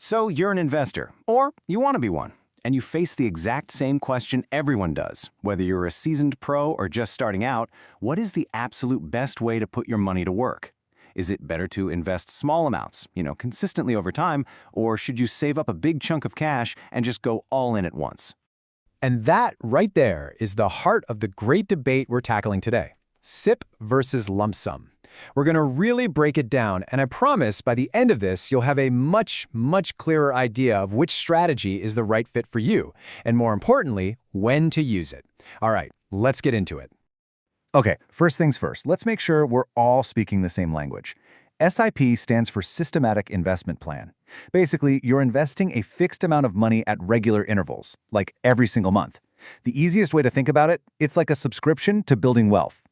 So you're an investor, or you want to be one, and you face the exact same question everyone does. Whether you're a seasoned pro or just starting out, what is the absolute best way to put your money to work? Is it better to invest small amounts, consistently over time, or should you save up a big chunk of cash and just go all in at once? And that right there is the heart of the great debate we're tackling today. SIP versus lump sum. We're going to really break it down, and I promise by the end of this, you'll have a much, much clearer idea of which strategy is the right fit for you, and more importantly, when to use it. All right, let's get into it. Okay, first things first, let's make sure we're all speaking the same language. SIP stands for Systematic Investment Plan. Basically, you're investing a fixed amount of money at regular intervals, like every single month. The easiest way to think about it, it's like a subscription to building wealth.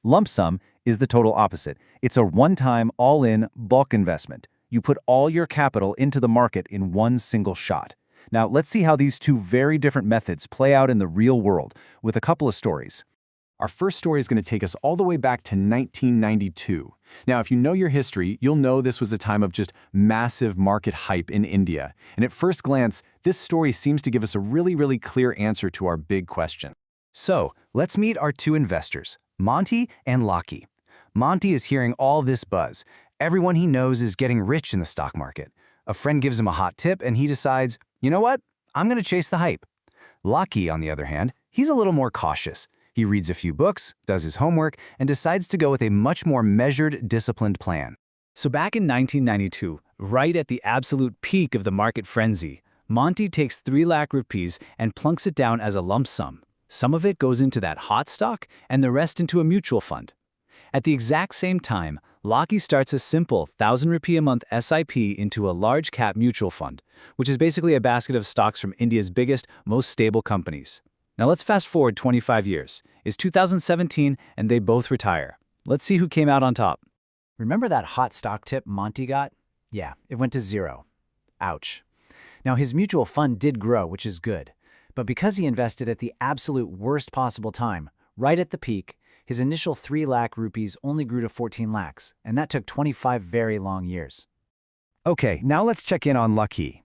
Lump sum is the total opposite. It's a one-time, all-in, bulk investment. You put all your capital into the market in one single shot. Now, let's see how these two very different methods play out in the real world with a couple of stories. Our first story is going to take us all the way back to 1992. Now, if you know your history, you'll know this was a time of just massive market hype in India. And at first glance, this story seems to give us a really clear answer to our big question. So, let's meet our two investors, Monty and Lockie. Monty is hearing all this buzz. Everyone he knows is getting rich in the stock market. A friend gives him a hot tip and he decides, you know what? I'm going to chase the hype. Lockie, on the other hand, he's a little more cautious. He reads a few books, does his homework, and decides to go with a much more measured, disciplined plan. So back in 1992, right at the absolute peak of the market frenzy, Monty takes 3 lakh rupees and plunks it down as a lump sum. Some of it goes into that hot stock and the rest into a mutual fund. At the exact same time, Lockie starts a simple 1,000 rupee a month SIP into a large cap mutual fund, which is basically a basket of stocks from India's biggest, most stable companies. Now let's fast forward 25 years. It's 2017 and they both retire. Let's see who came out on top. Remember that hot stock tip Monty got? Yeah, it went to 0. Ouch. Now his mutual fund did grow, which is good. But because he invested at the absolute worst possible time, right at the peak, his initial 3 lakh rupees only grew to 14 lakhs, and that took 25 very long years. Okay, now let's check in on Lucky.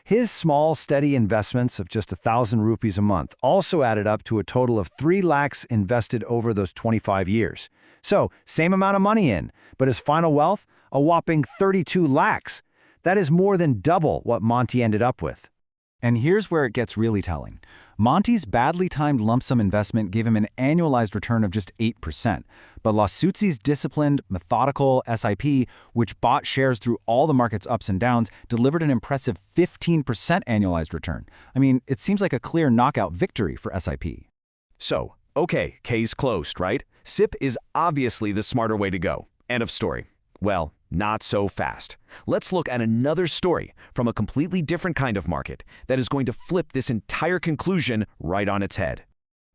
His small, steady investments of just 1,000 rupees a month also added up to a total of 3 lakhs invested over those 25 years. So, same amount of money in, but his final wealth, a whopping 32 lakhs. That is more than double what Monty ended up with. And here's where it gets really telling. Monty's badly timed lump sum investment gave him an annualized return of just 8%, but Lasutzi's disciplined, methodical SIP, which bought shares through all the market's ups and downs, delivered an impressive 15% annualized return. I mean, it seems like a clear knockout victory for SIP. So, okay, case closed, right? SIP is obviously the smarter way to go. End of story. Well, not so fast. Let's look at another story from a completely different kind of market that is going to flip this entire conclusion right on its head.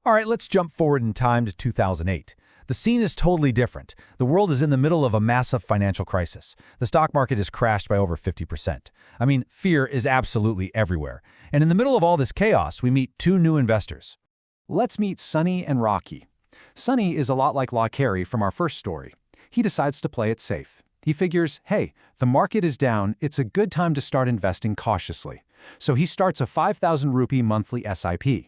All right, let's jump forward in time to 2008. The scene is totally different. The world is in the middle of a massive financial crisis. The stock market has crashed by over 50%. I mean, fear is absolutely everywhere. And in the middle of all this chaos, we meet 2 new investors. Let's meet Sunny and Rocky. Sunny is a lot like Lockie from our first story. He decides to play it safe. He figures, hey, the market is down, it's a good time to start investing cautiously. So he starts a 5,000 rupee monthly SIP.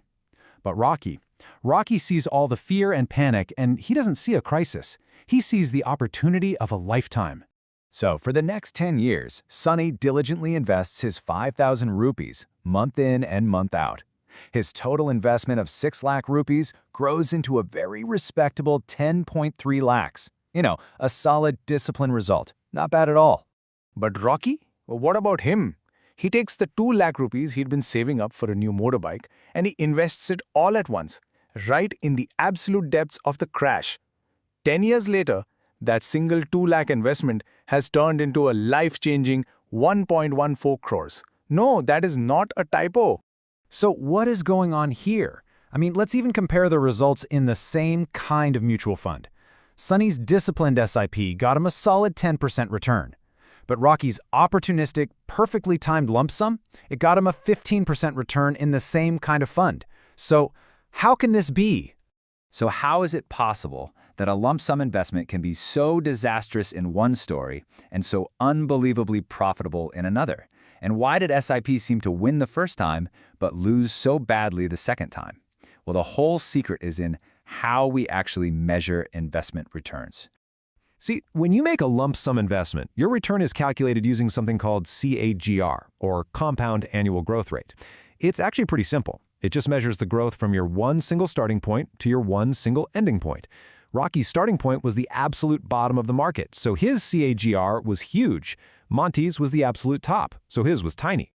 But Rocky sees all the fear and panic, and he doesn't see a crisis. He sees the opportunity of a lifetime. So for the next 10 years, Sunny diligently invests his 5,000 rupees month in and month out. His total investment of 6 lakh rupees grows into a very respectable 10.3 lakhs. A solid, disciplined result. Not bad at all. But Rocky? Well, what about him? He takes the 2 lakh rupees he'd been saving up for a new motorbike and he invests it all at once, right in the absolute depths of the crash. 10 years later, that single 2 lakh investment has turned into a life-changing 1.14 crores. No, that is not a typo. So what is going on here? I mean, let's even compare the results in the same kind of mutual fund. Sunny's disciplined SIP got him a solid 10% return. But Rocky's opportunistic, perfectly timed lump sum, it got him a 15% return in the same kind of fund. So how can this be? So how is it possible that a lump sum investment can be so disastrous in one story and so unbelievably profitable in another? And why did SIP seem to win the first time, but lose so badly the second time? Well, the whole secret is in how we actually measure investment returns. See, when you make a lump sum investment, your return is calculated using something called CAGR, or Compound Annual Growth Rate. It's actually pretty simple. It just measures the growth from your one single starting point to your one single ending point. Rocky's starting point was the absolute bottom of the market, so his CAGR was huge. Monty's was the absolute top, so his was tiny.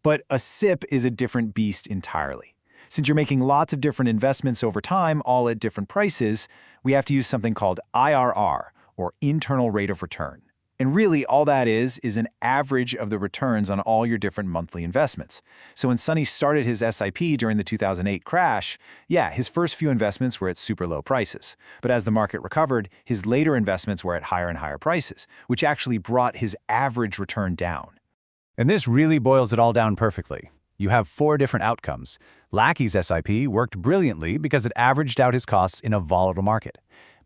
But a SIP is a different beast entirely. Since you're making lots of different investments over time, all at different prices, we have to use something called IRR, or internal rate of return. And really, all that is an average of the returns on all your different monthly investments. So when Sonny started his SIP during the 2008 crash, yeah, his first few investments were at super low prices. But as the market recovered, his later investments were at higher and higher prices, which actually brought his average return down. And this really boils it all down perfectly. You have 4 different outcomes. Lackey's SIP worked brilliantly because it averaged out his costs in a volatile market.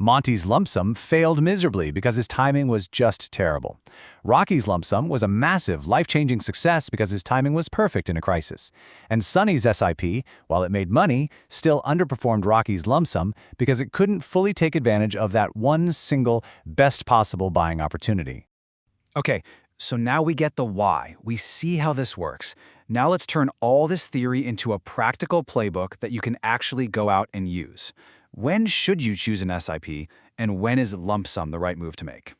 Monty's lump sum failed miserably because his timing was just terrible. Rocky's lump sum was a massive, life-changing success because his timing was perfect in a crisis. And Sonny's SIP, while it made money, still underperformed Rocky's lump sum because it couldn't fully take advantage of that one single, best possible buying opportunity. Okay, so now we get the why. We see how this works. Now let's turn all this theory into a practical playbook that you can actually go out and use. When should you choose an SIP, and when is lump sum the right move to make?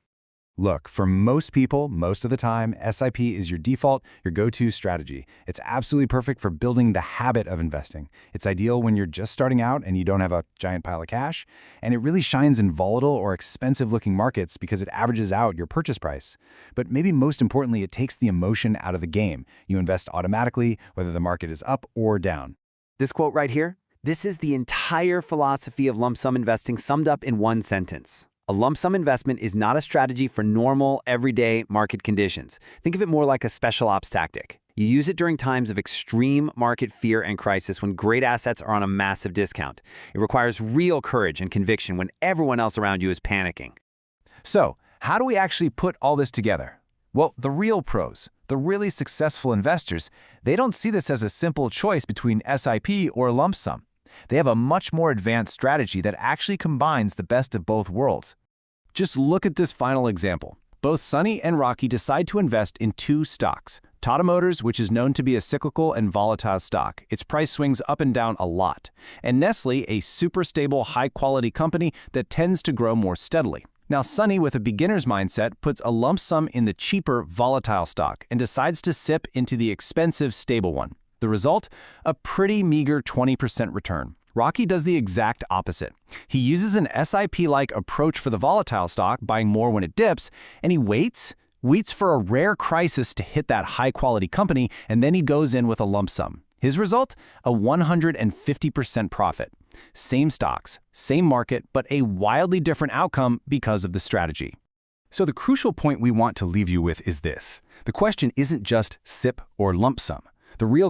Look, for most people, most of the time, SIP is your default, your go-to strategy. It's absolutely perfect for building the habit of investing. It's ideal when you're just starting out and you don't have a giant pile of cash. And it really shines in volatile or expensive-looking markets because it averages out your purchase price. But maybe most importantly, it takes the emotion out of the game. You invest automatically, whether the market is up or down. This quote right here, this is the entire philosophy of lump sum investing summed up in one sentence. A lump sum investment is not a strategy for normal, everyday market conditions. Think of it more like a special ops tactic. You use it during times of extreme market fear and crisis when great assets are on a massive discount. It requires real courage and conviction when everyone else around you is panicking. So, how do we actually put all this together? Well, the real pros, the really successful investors, they don't see this as a simple choice between SIP or lump sum. They have a much more advanced strategy that actually combines the best of both worlds. Just look at this final example. Both Sonny and Rocky decide to invest in 2 stocks. Tata Motors, which is known to be a cyclical and volatile stock. Its price swings up and down a lot. And Nestle, a super stable, high-quality company that tends to grow more steadily. Now, Sonny, with a beginner's mindset, puts a lump sum in the cheaper, volatile stock and decides to SIP into the expensive, stable one. The result? A pretty meager 20% return. Rocky does the exact opposite. He uses an SIP-like approach for the volatile stock, buying more when it dips, and he waits for a rare crisis to hit that high-quality company, and then he goes in with a lump sum. His result? A 150% profit. Same stocks, same market, but a wildly different outcome because of the strategy. So the crucial point we want to leave you with is this. The question isn't just SIP or lump sum. The real